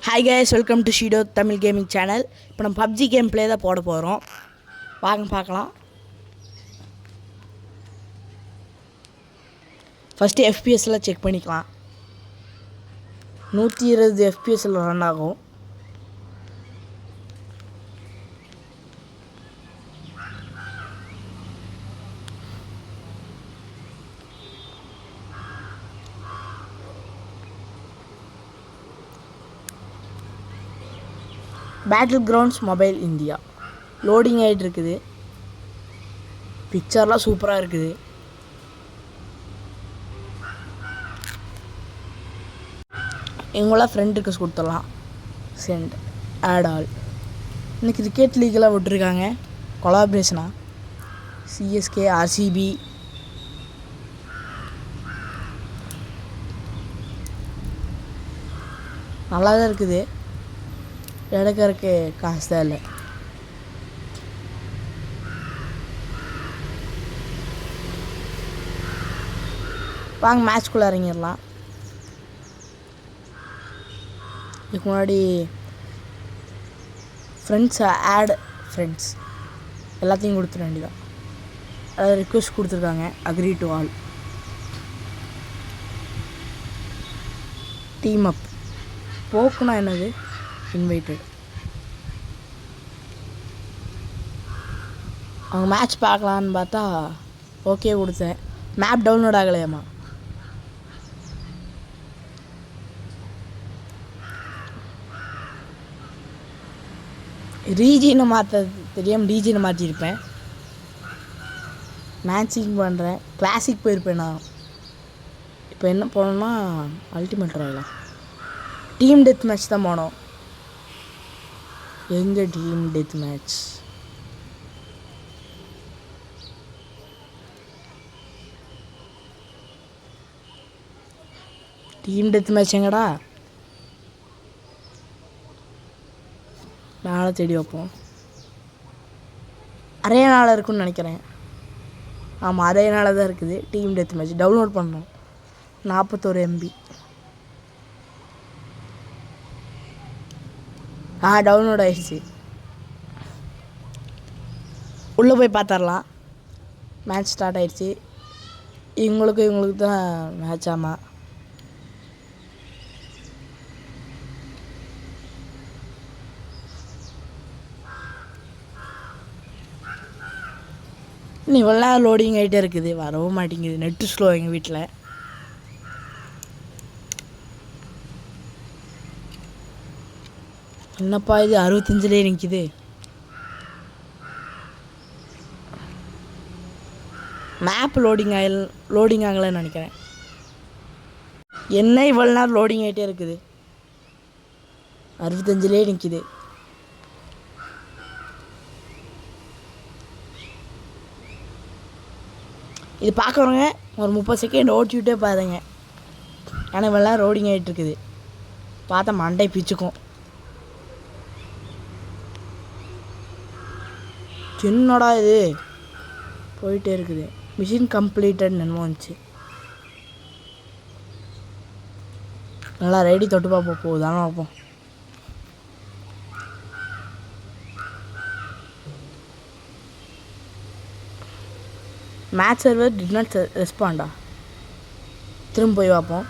Hi guys, welcome to Shido Tamil Gaming Channel. இப்போ நம்ம PUBG game play தான் போட போகிறோம். வாங்க பார்க்கலாம். ஃபஸ்ட்டு எஃபிஎஸ்லாம் செக் பண்ணிக்கலாம். 120 எஃபிஎஸ்ல ரன் ஆகும். Battlegrounds Mobile India loading ஆகிட்டு இருக்குது. பிக்சர்லாம் சூப்பராக இருக்குது. எங்களாம் ஃப்ரெண்ட் ரிக்வெஸ்ட் கொடுத்துடலாம். Send add all. இன்னைக்கு கிரிக்கெட் லீக்கெலாம் விட்டுருக்காங்க. கொலாபரேஷனா சிஎஸ்கே ஆர்சிபி. நல்லா தான் இருக்குது. எடுக்கிறதுக்கு காசு தான் இல்லை. வாங்க மேட்ச்குள்ளே இறங்கிடலாம். இதுக்கு முன்னாடி ஆட் ஃப்ரெண்ட்ஸ் எல்லாத்தையும் கொடுத்துட வேண்டியதான். அதாவது ரிக்வெஸ்ட் கொடுத்துருக்காங்க. Agree to all. Team up. போக்குனா என்னது? இன்வைட்டட். அவங்க மேட்ச் பார்க்கலான்னு பார்த்தா ஓகே கொடுத்தேன். Map download ஆகலையாம்மா. ரீஜியனை மாற்ற தெரியாமல் ரீஜியனை மாற்றிருப்பேன். மேட்சிங் பண்ணுறேன். கிளாசிக் போயிருப்பேன் நான். இப்போ என்ன போனோம்னா அல்டிமேட் ராயலா டீம் டெத் மேட்ச் தான் போனோம். எங்கள் டீம் டெத் மேட்ச் எங்கடா? மேலே தேடி வைப்போம். அரைய நாள் இருக்குன்னு நினைக்கிறேன். ஆமாம், அதே நாள் தான் இருக்குது. டீம் டெத் மேட்ச் டவுன்லோட் பண்ணோம். 41 MB. டவுன்லோட் ஆகிடுச்சு. உள்ளே போய் பார்த்துடலாம். மேட்ச் ஸ்டார்ட் ஆகிடுச்சு. இவங்களுக்கு தான் மேட்ச். ஆமாம், இவ்வளோ லோடிங் ஆகிட்டே இருக்குது. வரவும் மாட்டேங்குது. நெட்டு ஸ்லோ எங்கள் வீட்டில். என்னப்பா இது 65லே நிற்கிது. மேப் லோடிங் ஆகலைன்னு நினைக்கிறேன். என்ன இவ்வளோ நேரம் லோடிங் ஆகிட்டே இருக்குது. 65லே நிற்கிது. இது பார்க்குறவங்க ஒரு 30 செகண்ட் ஓட்டிவிட்டே பாருங்க. ஏன்னா இவ்வளோ நேரம் லோடிங் ஆகிட்டு இருக்குது. பார்த்தா மண்டை பிச்சுக்கும். என்னடா இது போயிட்டே இருக்குது. மிஷின் கம்ப்ளீட்டட் என்னமோ வந்துச்சு. நல்லா ரெடி தொட்டு பார்ப்போம். போகுதானே பார்ப்போம். மேட்ச் சர்வர் டிட் நாட் ரெஸ்பாண்டா. திரும்ப போய் பார்ப்போம்.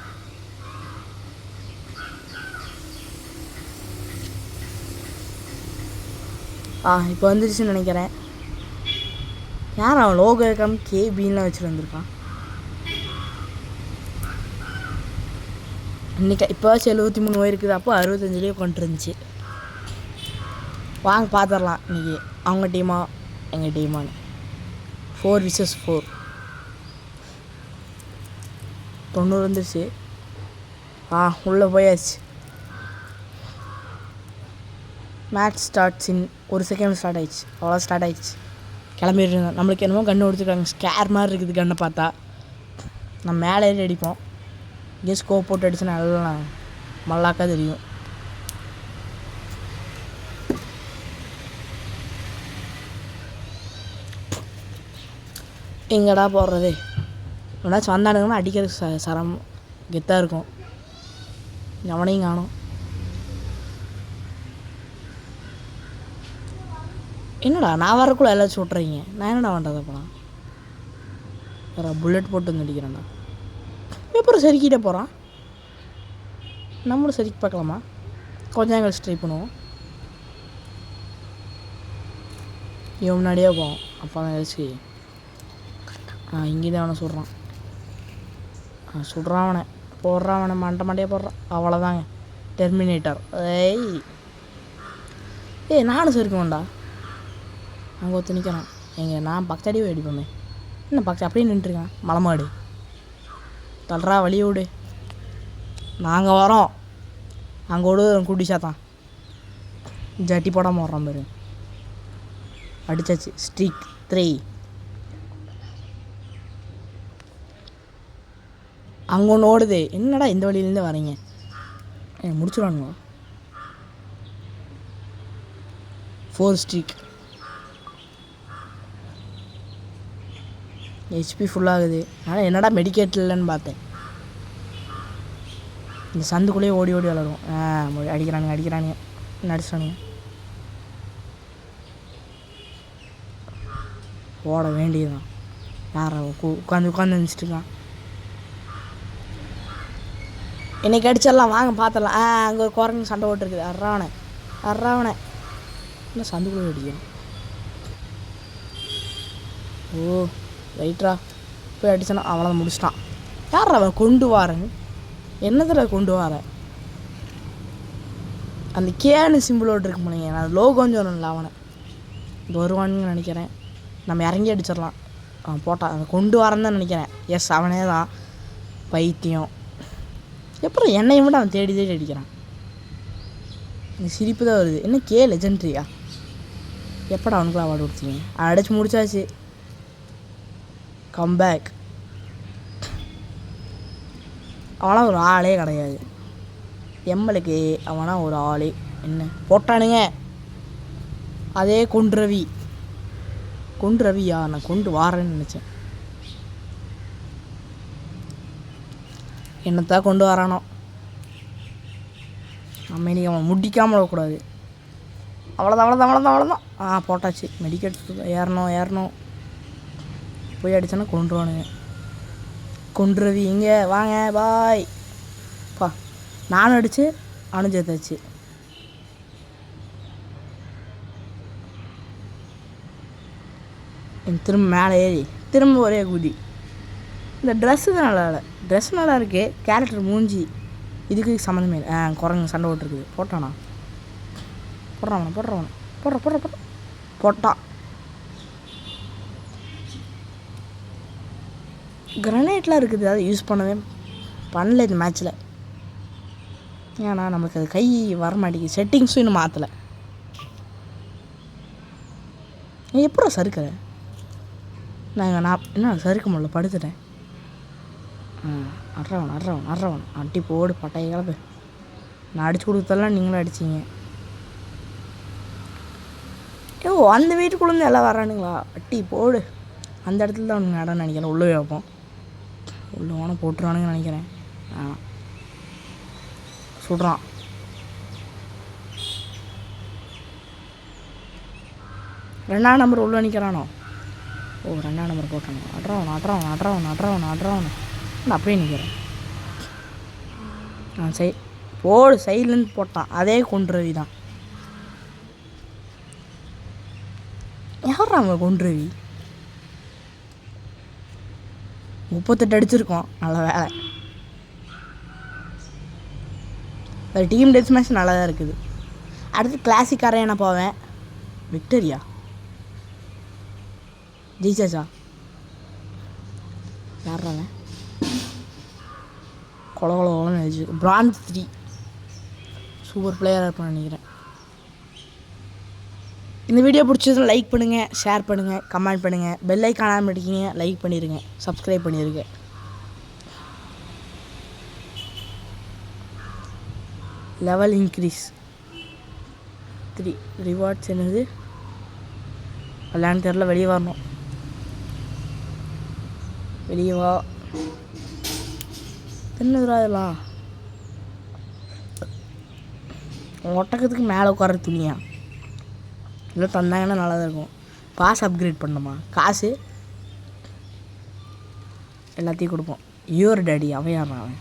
இப்போ வந்துருச்சுன்னு நினைக்கிறேன். யார் அவன் லோகோ இருக்காம கேபின்லாம் வச்சுட்டு வந்திருக்கான். இன்றைக்கி இப்போவாச்சும் 73 இருக்குது. அப்போ 65லேயே கொண்டு இருந்துச்சு. வாங்க பார்த்துடலாம் இன்றைக்கி அவங்க டீமா எங்கள் டீமான்னு. 4 vs 4. 90 வந்துருச்சு. உள்ளே போயாச்சு. மேட்ச் ஸ்டார்ட்ஸ் இன் 1 செகண்ட் ஸ்டார்ட் ஆகிடுச்சு. அவ்வளோ ஸ்டார்ட் ஆகிடுச்சு. கிளம்பிட்டு இருந்தோம். நம்மளுக்கு என்னமோ கன்று கொடுத்துருக்காங்க. ஸ்கேர் மாதிரி இருக்குது கண்ணை பார்த்தா. நம்ம மேலே ஏறி அடிப்போம். இங்கே ஸ்கோப் போட்டு அடிச்சு நல்லா மல்லாக்கா தெரியும். எங்கடா போடுறது? என்னாச்சும் வந்தானுங்கன்னா அடிக்கிறதுக்கு சரம் கெத்தாக இருக்கும். எவனையும் காணும். என்னடா நான் வரக்குள்ள எல்லாச்சும் விட்றீங்க, நான் என்னடா பண்ணுறது அப்புறம்? வேறு புல்லட் போட்டு வந்து அடிக்கிறேன்டா. அப்புறம் சரிக்கிட்டே போகிறான். நம்மளும் சரிக்கு பார்க்கலாமா? கொஞ்சம் கழிச்சு ட்ரை பண்ணுவோம். இவன் முன்னாடியே போவோம். அப்போ தான் ஏதாச்சு இங்கே தான் அவனை சுடுறான். சுடுறான் அவனை, போடுறான் அவனை, மண்டையே போடுறான். அவ்வளோதாங்க, டெர்மினேட்டர். ஏய் நானும் சரிக்குவேன்டா. அங்கே ஒருத்த நிற்கிறான். நான் பக்கத்தாடியே அடிப்போமே. என்ன பக்கத்து அப்படியே நின்றுருக்கேன். மலைமாடு தள்ளுறா, வழியை விடு, நாங்கள் வரோம். அங்கே விடு குட்டி சாத்தான் ஜட்டி போடாமல் வர்றான் பாரு. அடித்தாச்சு. ஸ்ட்ரீக் 3. அங்கே ஒன்று ஓடுது. என்னடா இந்த வழியிலேருந்து வரீங்க? முடிச்சுடுவானுங்க. 4 ஸ்ட்ரீக். ஹெச்பி ஃபுல்லாகுது. ஆனால் என்னடா மெடிக்கேட் இல்லைன்னு பார்த்தேன். இந்த சந்துக்குள்ளேயே ஓடி ஓடி விளாடுவோம். அடிக்கிறானுங்க நடிச்சானுங்க. ஓட வேண்டியதுதான். யார் உட்காந்து நினச்சிட்டுருக்கான். இன்னைக்கு அடிச்சிடலாம் வாங்க பார்த்துடலாம். அங்கே ஒரு குரங்கு சண்டை போட்டுருக்குது. அறாவனை இன்னும் சந்துக்குள்ளே அடிக்கணும். ஓ ரைட்ரா, போய் அடிச்சானா அவனை முடிச்சிட்டான். யார் அவன் கொண்டு வாரேன்னு? என்னதில் கொண்டு வர? அந்த கேனு சிம்பிளோடு இருக்கு போனீங்க. நான் லோகோன்னு சொன்னேன்ல, அவனை இது வருவான்னு நினைக்கிறேன். நம்ம இறங்கி அடிச்சிடலாம். போட்டான். அதை கொண்டு வரேன்னு தான் நினைக்கிறேன். எஸ், அவனே தான். பைத்தியம். எப்பறம் என்னை மட்டும் அவன் தேடி அடிக்கிறான். எனக்கு சிரிப்பு தான் வருது. என்ன கே லெஜெண்ட்ரியா? எப்படா அவனுக்குலாம் அவார்டு கொடுத்தீங்க? அடிச்சு முடிச்சாச்சு. கம்பேக். அவனா ஒரு ஆளே கிடையாது. எம்மலுக்கு அவனா ஒரு ஆளே. என்ன போட்டானுங்க? அதே கொண்டு ரவியா? நான் கொண்டு வாரேன்னு நினச்சேன். என்னத்தான் கொண்டு வரானோ. நம்ம இன்றைக்கி அவன் முடிக்காமல் விடக்கூடாது. அவ்வளோதான். போட்டாச்சு. மெடிக்கெட் ஏறணும். போய் அடித்தானே கொண்டுருவானுங்க. கொண்டு ரவி இங்கே வாங்க பாய். நானும் அடித்து அவனும் சேர்த்தாச்சு. திரும்ப மேலே ஏறி திரும்ப ஒரே குதி. இந்த ட்ரெஸ்ஸு தான் நல்லா இல்லை. ட்ரெஸ் நல்லா இருக்கு. கேரக்டர் மூஞ்சி இதுக்கு சம்மந்தமே இல்லை. குரங்கு சண்டை போட்டுருக்குது. போட்டானா? போட்டான். கிரனேட்லாம் இருக்குது. அதை யூஸ் பண்ணல இந்த மேட்ச்சில். ஏன்னா நமக்கு அது கை வர மாட்டேங்குது. செட்டிங்ஸும் இன்னும் மாற்றலை. எப்படா சறுக்கிற? நான் என்ன சறுக்க முடியல, படுத்துட்டேன். அட்றவன் அட்டி போடு பட்டைய கிளப்பு. நான் அடிச்சு கொடுத்தெல்லாம் நீங்களும் அடிச்சிங்க. அந்த வீட்டுக்குள்ளேருந்து எல்லாம் வரானுங்களா? அட்டி போடு. அந்த இடத்துல தான் அவனுங்க இடம்னு நினைக்கிறேன். உள்ளே வைப்போம். உள்ளே போட்டுருவானுங்கன்னு நினைக்கிறேன். சுடுறான். ரெண்டாம் நம்பர் உள்ள நிற்கிறானோ? ரெண்டாம் நம்பர் போட்டானோ? அட்றவன் நான் அப்படியே நிற்கிறேன். போடு. சைட்லேருந்து போட்டான். அதே கொண்டுரவி தான். யார் அவன் கொண்டுரவி? 38 அடிச்சிருக்கோம். நல்ல வேலை. டீம் டெத் மேட்ச் நல்லா தான் இருக்குது. அடுத்து கிளாசிக் அரேனா போவேன். விக்டரியா ஜெயிச்சாச்சா? யாராங்க கொலன்னு நினைச்சு. பிரான்ஸ் 3 சூப்பர் பிளேயராக இருப்பான்னு நினைக்கிறேன். இந்த வீடியோ பிடிச்சதும் லைக் பண்ணுங்கள், ஷேர் பண்ணுங்கள், கமெண்ட் பண்ணுங்கள். பெல் ஐக்கான் ஆன் பண்ணிக்கிங்க. லைக் பண்ணிடுங்க, சப்ஸ்கிரைப் பண்ணிடுங்க. Level increase 3 rewards. என்னது விளையாண்டு தெரில. வெளியே வரணும். வெளியே வா. என்னதுரா இதெல்லாம்? ஒட்டக்கத்துக்கு மேலே உட்கார துணியா? இல்லை தந்தாங்கன்னா நல்லா தான் இருக்கும். காசு அப்கிரேட் பண்ணணுமா? காசு எல்லாத்தையும் கொடுப்போம். யுவர் டேடி அவன் யார் அவன்?